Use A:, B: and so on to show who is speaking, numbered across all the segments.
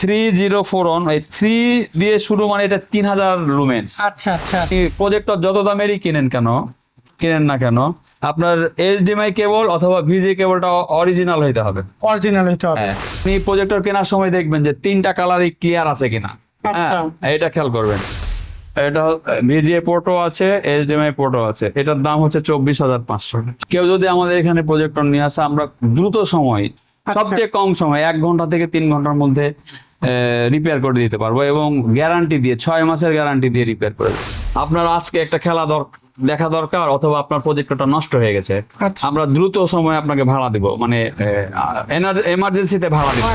A: 3041, এই 3 দিয়ে শুরু, মানে এটা 3000 লুমেন্স।
B: আচ্ছা আচ্ছা
A: প্রজেক্টর যত দামেরই কিনেন না কেন, আপনার এইচডিএমআই কেবল অথবা ভিজি কেবলটা অরিজিনাল হইতে হবে।
B: অরিজিনাল হইতে হবে।
A: হ্যাঁ, আপনি প্রজেক্টর কেনার সময় দেখবেন যে 3টা কালারই ক্লিয়ার আছে কিনা। হ্যাঁ, এটা খেয়াল করবেন। এটা ভিজিএ পোর্টও আছে, এইচডিএমআই পোর্টও আছে। এটার দাম হচ্ছে 24,500। কেউ যদি আমাদের এখানে প্রজেক্টর নিয়ে আসে, আমরা দ্রুত সময়, সবচেয়ে কম সময় 1 ঘন্টা থেকে 3 ঘন্টার মধ্যে রিপেয়ার করে দিতে পারবো, এবং গ্যারান্টি দিয়ে 6 মাসের গ্যারান্টি দিয়ে রিপেয়ার করে দেবো। আপনার আজকে একটা খেলা দেখা দরকার, অথবা আপনার প্রজেক্টরটা নষ্ট হয়ে গেছে, আমরা দ্রুত সময় আপনাকে ভাড়া দেবো, মানে এমার্জেন্সিতে ভাড়া দেবো।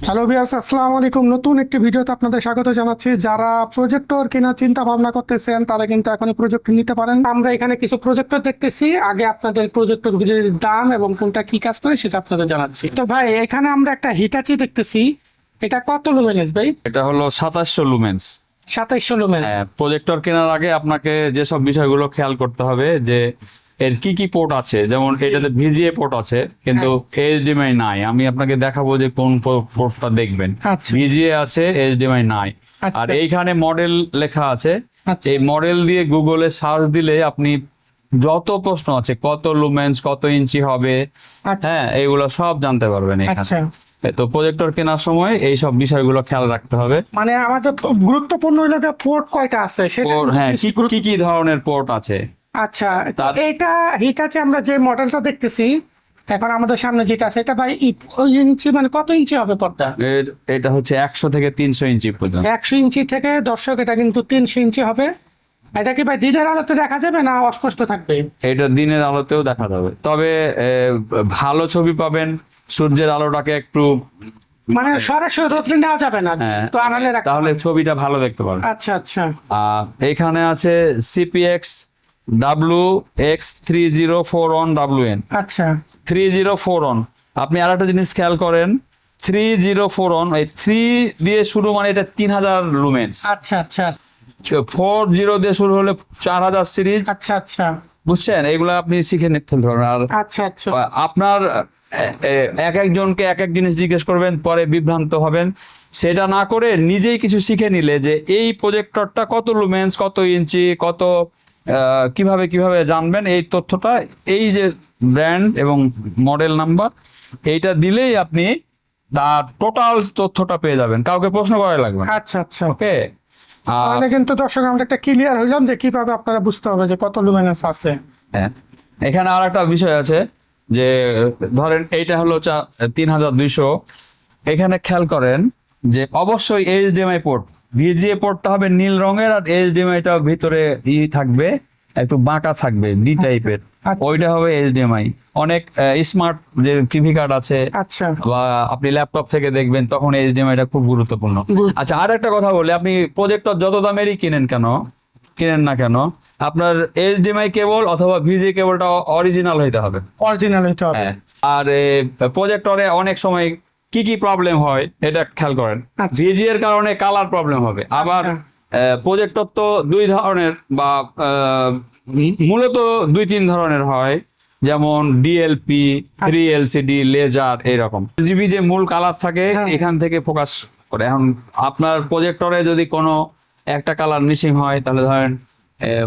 B: হ্যালো ভিউয়ার্স, আসসালামু আলাইকুম। নতুন একটি ভিডিওতে আপনাদের স্বাগত জানাচ্ছি। যারা প্রজেক্টর কেনার চিন্তা ভাবনা করতেছেন তারা কিন্তু এখনই প্রজেক্টর নিতে পারেন। আমরা এখানে কিছু প্রজেক্টর দেখতেছি, আগে আপনাদের প্রজেক্টরগুলির দাম এবং কোনটা কি কাজ করে সেটা আপনাদের জানাচ্ছি। তো ভাই, এখানে আমরা একটা হিটাচি দেখতেছি, এটা কত লুমেন্স ভাই?
A: এটা হলো 2700 লুমেন্স।
B: 2700 লুমেন্স।
A: হ্যাঁ, প্রজেক্টর কেনার আগে আপনাকে যেসব বিষয়গুলো খেয়াল করতে হবে, যে এর কি কি পোর্ট আছে। যেমন এটাতে ভিজিএ পোর্ট আছে, কিন্তু এইচডিএমআই নাই। আমি আপনাকে দেখাবো যে কোন পোর্টটা দেখবেন। ভিজিএ আছে, এইচডিএমআই নাই। আর এইখানে মডেল লেখা আছে, এই মডেল দিয়ে গুগলে সার্চ দিলে আপনি যত প্রশ্ন আছে, কত লুমেন্স, কত ইঞ্চি হবে, হ্যাঁ, এগুলো সব জানতে পারবেন এখানে। তো প্রজেক্টর কেনার সময় এই সব বিষয়গুলো খেয়াল রাখতে হবে।
B: মানে আমাদের গুরুত্বপূর্ণ হলো পোর্ট কয়টা আছে সেটা।
A: হ্যাঁ, কি ধরনের পোর্ট আছে।
B: আচ্ছা, এটা হিটাচি আমরা যে মডেলটা দেখতেছি এখন আমাদের সামনে যেটা আছে, এটা ভাই ইঞ্চি, মানে কত ইঞ্চি হবে পর্দা?
A: এটা হচ্ছে 100 থেকে 300 ইঞ্চি পর্যন্ত।
B: 100 ইঞ্চি থেকে দর্শক, এটা কিন্তু 300 ইঞ্চি হবে। এটা কি ভাই দিনের আলোতে দেখা যাবে না অস্পষ্ট থাকবে?
A: এটা দিনের আলোতেও দেখা যাবে, তবে ভালো ছবি পাবেন। সূর্যের আলোটাকে একটু,
B: মানে সরাসরি রোদ্রে নেওয়া যাবে না, তো আড়ালে রাখতে
A: তাহলে ছবিটা ভালো দেখতে পারবেন।
B: আচ্ছা আচ্ছা।
A: এখানে আছে CPX WX3041WN।
B: আচ্ছা,
A: 3041। আপনি আরেকটা জিনিস খেয়াল করেন, 3041, এই 3 দিয়ে শুরু, মানে এটা 3000 লুমেন্স।
B: আচ্ছা আচ্ছা।
A: 40 দিয়ে শুরু হলে 4000 সিরিজ।
B: আচ্ছা আচ্ছা,
A: বুঝছেন? এগুলো আপনি শিখে ফেলতে পারবেন। আর
B: আচ্ছা আচ্ছা,
A: আপনার একজনকে এক জিনিস জিজ্ঞেস করবেন, পরে বিভ্রান্ত হবেন। সেটা না করে নিজেই কিছু শিখে নিলে, যে এই প্রজেক্টরটা কত লুমেন্স, কত ইঞ্চি, কত কিভাবে জানবেন এই তথ্যটা, এই যে ব্র্যান্ড এবং মডেল নাম্বার, এইটা দিলেই আপনি তার টোটাল তথ্যটা পেয়ে যাবেন, কাউকে প্রশ্ন করা লাগবে।
B: আচ্ছা আচ্ছা,
A: ওকে।
B: তাহলে কিন্তু দর্শক আমরা একটা ক্লিয়ার হইলাম যে কিভাবে আপনারা বুঝতে হবে যে কত লুমেন্স আছে।
A: হ্যাঁ, এখানে আর একটা বিষয় আছে, যে ধরেন এইটা হলো 3200। এখানে খেয়াল করেন যে অবশ্যই এইচডিএমআই পোর্ট, ভিজিএ পোর্টটা হবে নীল রঙের, আর এইচডিএমআইটা ভিতরে থাকবে, একটু বাঁকা থাকবে, ডি টাইপের, ওইটা হবে এইচডিএমআই। অনেক স্মার্ট যে টিভি কার্ড আছে,
B: আচ্ছা,
A: বা আপনি ল্যাপটপ থেকে দেখবেন, তখন এইচডিএমআইটা খুব গুরুত্বপূর্ণ। আচ্ছা, আর একটা কথা বলি, আপনি প্রজেক্টর যত দামেরই কিনেন না কেন, আপনার এইচডিএমআই কেবল অথবা ভিজি কেবলটা অরিজিনাল হইতে হবে।
B: অরিজিনাল হইতে হবে।
A: আর প্রজেক্টরে অনেক সময় কি প্রবলেম হয় এটা খেয়াল করেন। ভিজি এর কারণে কালার প্রবলেম হবে। আবার প্রজেক্টর তো 2 ধরনের, বা মূলত 2-3 ধরনের হয়, যেমন ডিএলপি, 3LCD, লেজার, এইরকম। জিবি যে মূল কালার থাকে, এখান থেকে ফোকাস করে। এখন আপনার প্রজেক্টরে যদি কোনো একটা কালার মিসিং হয়, তাহলে ধরেন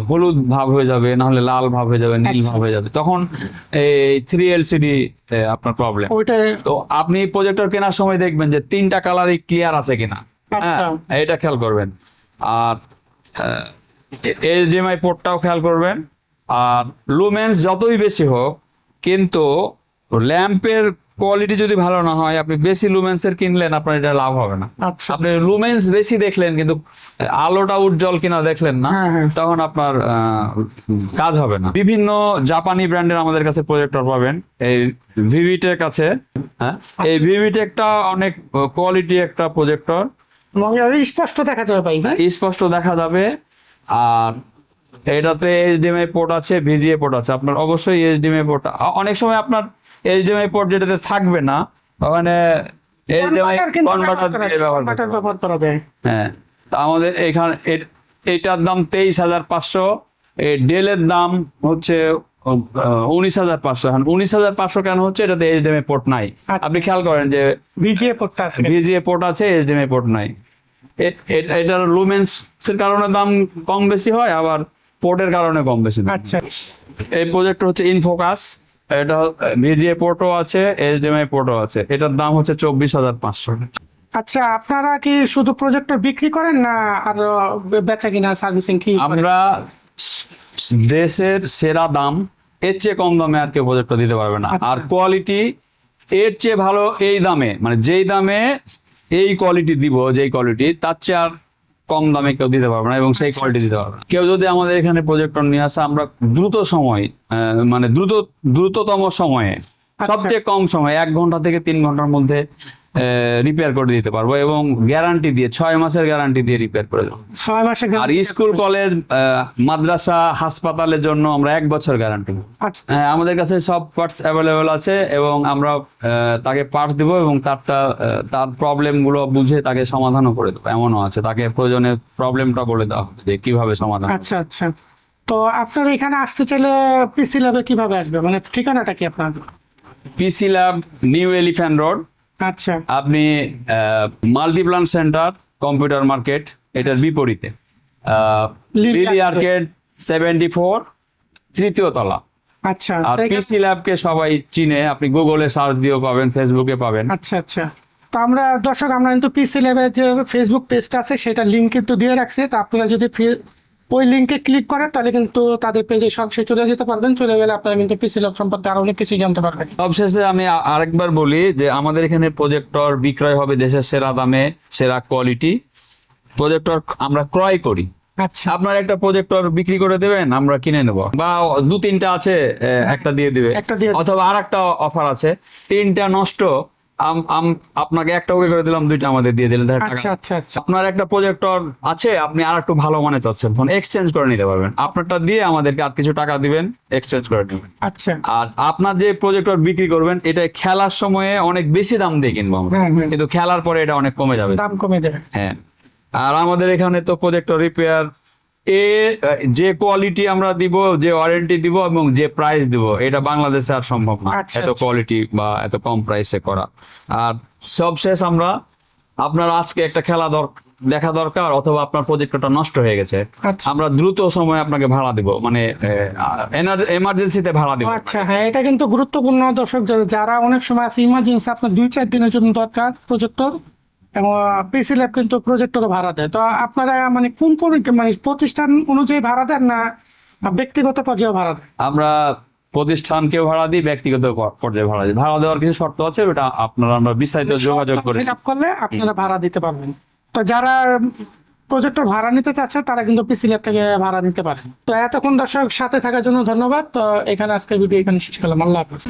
A: হলুদ ভাব হয়ে যাবে, না হলে লাল ভাব হয়ে যাবে, নীল ভাব হয়ে যাবে, তখন এই 3LCD আপনার প্রবলেম। তো আপনি প্রজেক্টর কেনার সময় দেখবেন যে 3টা কালারই ক্লিয়ার আছে কিনা, হ্যাঁ, এটা খেয়াল করবেন। আর এইচডিএমআই পোর্টটাও খেয়াল করবেন। আর লুমেন্স যতই বেশি হোক, কিন্তু ল্যাম্পের কোয়ালিটি যদি ভালো না হয়, আপনি বেশি লুমেন্সের কিনলেন, আপনার এটা লাভ হবে না। আপনি লুমেন্স বেশি দেখলেন, কিন্তু আলোটা উজ্জ্বল কিনা দেখলেন না, তখন আপনার কাজ হবে না। বিভিন্ন জাপানি ব্র্যান্ডের আমাদের কাছে প্রজেক্টর পাবেন। এই ভিভিটেক আছে, হ্যাঁ, এই ভিভিটেকটা অনেক কোয়ালিটি একটা প্রজেক্টর,
B: স্পষ্ট দেখা যাবে ভাই,
A: স্পষ্ট দেখা যাবে। আর এটাতে এইচডিএমআই পোর্ট আছে, ভিজিএ পোর্ট আছে। আপনার অবশ্যই এইচডিএমআই পোর্ট, অনেক সময় আপনার এইচডিএমআই পোর্ট যেটাতে থাকবে না, ওখানে এইচডিএমআই কনভার্টার দিয়ে ব্যবহার করা হবে। হ্যাঁ, তা আমাদের এখানে এটার দাম 23,500। এই ডেলের দাম হচ্ছে 19,500। এখন 19,500 কেন হচ্ছে? এটাতে এইচডিএমআই পোর্ট নাই।
B: আচ্ছা।
A: আপনি খেয়াল করেন যে
B: ভিজিএ পোর্টটা আছে।
A: ভিজিএ পোর্ট আছে, এইচডিএমআই পোর্ট নাই। এটার লুমেন্স এর কারণে দাম কম বেশি হয়, আবার পোর্টের কারণে কম বেশি দাম।
B: আচ্ছা
A: এই প্রজেক্টর হচ্ছে ইনফোকাস, এটা ভিজিএ পোর্টও আছে, এইচডিএমআই পোর্টও আছে। এটার দাম হচ্ছে 24,500।
B: আচ্ছা, আপনারা কি শুধু প্রজেক্টর বিক্রি করেন না আর বেচা কিনা সার্ভিসিং কি করেন?
A: আমরা দেশের সেরা দাম, এর চেয়ে কম দামে আর কেউ প্রজেক্টর দিতে পারবে না।
B: আচ্ছা।
A: আর কোয়ালিটি এর চেয়ে ভালো এই দামে, মানে যেই দামে এই কোয়ালিটি দিব, যেই কোয়ালিটি তার চেয়ে আর কম দামে কেউ দিতে পারবে না, এবং সেই কোয়ালিটি দিতে পারবে না। কেউ যদি আমাদের এখানে প্রজেক্টর নিয়ে আসে, আমরা দ্রুত সময়, মানে দ্রুততম সময়ে, সবচেয়ে কম সময় 1 ঘন্টা থেকে 3 ঘন্টার মধ্যে রিপেয়ার করে দিতে পারবো, এবং গ্যারান্টি দিয়ে 6 মাসের গ্যারান্টি দিয়ে রিপেয়ার করে দেবো।
B: 6 মাসে
A: আর স্কুল, কলেজ, মাদ্রাসা, হাসপাতালের জন্য আমরা 1 বছর গ্যারান্টি।
B: আচ্ছা
A: হ্যাঁ, আমাদের কাছে সব পার্টস অ্যাভেলেবেল আছে, এবং আমরা তাকে পার্টস দিব, এবং তার প্রবলেম গুলো বুঝে তাকে সমাধানও করে দেবো। এমনও আছে, তাকে প্রয়োজনে প্রবলেমটা বলে দেওয়া হবে যে কিভাবে সমাধান।
B: আচ্ছা আচ্ছা। তো আপনারা এখানে আসতে চাইলে পিসি ল্যাবে কিভাবে আসবে, মানে ঠিকানাটা কি আপনার?
A: পিসি ল্যাব, নিউ এলিফ্যান্ট রোড।
B: আচ্ছা
A: আপনি মাল্টিপ্লান সেন্টার, কম্পিউটার মার্কেট, এটার বিপরীতে
B: লিলি
A: লিলি আর্কেড 74, 3য় তলা।
B: আচ্ছা
A: আর
B: তো এখানে-
A: পিসি ল্যাবকে সবাই চিনে, আপনি গুগলে সার্চ দিয়েও পাবেন, ফেসবুকে পাবেন।
B: আচ্ছা আচ্ছা। তো আমরা দর্শক, আমরা কিন্তু পিসি ল্যাবের যে ফেসবুক পেজটা আছে সেটা লিঙ্ক কিন্তু দিয়ে রাখছি। তো আপনারা যদি ওই লিঙ্কে ক্লিক করেন তাহলে কিন্তু তাদের পেজে সরাসরি চলে যেতে পারবেন। চলে গেলে আপনারা কিন্তু পিসি ল্যাব সম্পর্কে আরো অনেক কিছু জানতে পারবেন।
A: সবশেষে আমি আরেকবার বলি যে আমাদের এখানে প্রজেক্টর বিক্রয় হবে দেশের সেরা দামে, সেরা কোয়ালিটি প্রজেক্টর আমরা ক্রয় করি।
B: আচ্ছা
A: আপনার একটা প্রজেক্টর বিক্রি করে দেবেন, আমরা কিনে নেব, বা 2-3টা আছে, একটা দিয়ে দিবে,
B: একটা দিয়ে দিবে।
A: অথবা আরেকটা অফার আছে, 3টা নষ্ট, আপনাকে একটা ওকে করে দিলাম, 2টা আমাদের দিয়ে দিলেন।
B: আচ্ছা আচ্ছা আচ্ছা।
A: আপনার একটা প্রজেক্টর আছে, আপনি আর একটু ভালো মানে চাচ্ছেন, তখন এক্সচেঞ্জ করে নিতে পারবেন। আপনারটা দিয়ে আমাদেরকে আর কিছু টাকা দিবেন, এক্সচেঞ্জ করে নেবেন।
B: আচ্ছা
A: আর আপনার যে প্রজেক্টর বিক্রি করবেন, এটা খেলার সময়ে অনেক বেশি দাম দিয়ে কিনবো আমরা, কিন্তু খেলার পরে এটা অনেক কমে যাবে।
B: দাম কমে দেবে।
A: হ্যাঁ, আর আমাদের এখানে তো প্রজেক্টর রিপেয়ার যে কোয়ালিটি আমরা দিব, যে ওয়ারেন্টি দিব, এবং যে প্রাইস দিব, এটা বাংলাদেশে আর সম্ভব না
B: আচ্ছা,
A: এত কোয়ালিটি বা এত কম প্রাইসে করা। আর সবশেষ আপনার আজকে একটা খেলা দেখা দরকার, অথবা আপনার প্রজেক্টরটা নষ্ট হয়ে গেছে,
B: আচ্ছা।
A: আমরা দ্রুত সময় আপনাকে ভাড়া দিব, মানে এমার্জেন্সিতে ভাড়া দিব।
B: আচ্ছা হ্যাঁ, এটা কিন্তু গুরুত্বপূর্ণ দর্শক, যারা অনেক সময় আছে ইমার্জেন্সি, আপনার 2-4 দিনের জন্য দরকার প্রজেক্টর, এবং পিসি ল্যাব কিন্তু প্রজেক্টর ভাড়া দেয়। তো আপনারা মানে কোন মানে প্রতিষ্ঠান অনুযায়ী ভাড়া দেন না ব্যক্তিগত পর্যায়ে ভাড়া দেন?
A: আমরা প্রতিষ্ঠানকেও ভাড়া দিই, ব্যক্তিগত পর্যায়ে ভাড়া দিই। ভাড়া দেওয়ার কিছু শর্ত আছে, ওটা আমরা বিস্তারিত যোগাযোগ করে
B: ফিল আপ করলে আপনারা ভাড়া দিতে পারবেন। তো যারা প্রজেক্টর ভাড়া নিতে চাচ্ছে তারা কিন্তু পিসি ল্যাব থেকে ভাড়া নিতে পারেন। তো এতক্ষণ দর্শক সাথে থাকার জন্য ধন্যবাদ। তো এখানে আজকের ভিডিও এখানে শেষ করলাম। আল্লাহ হাফেজ।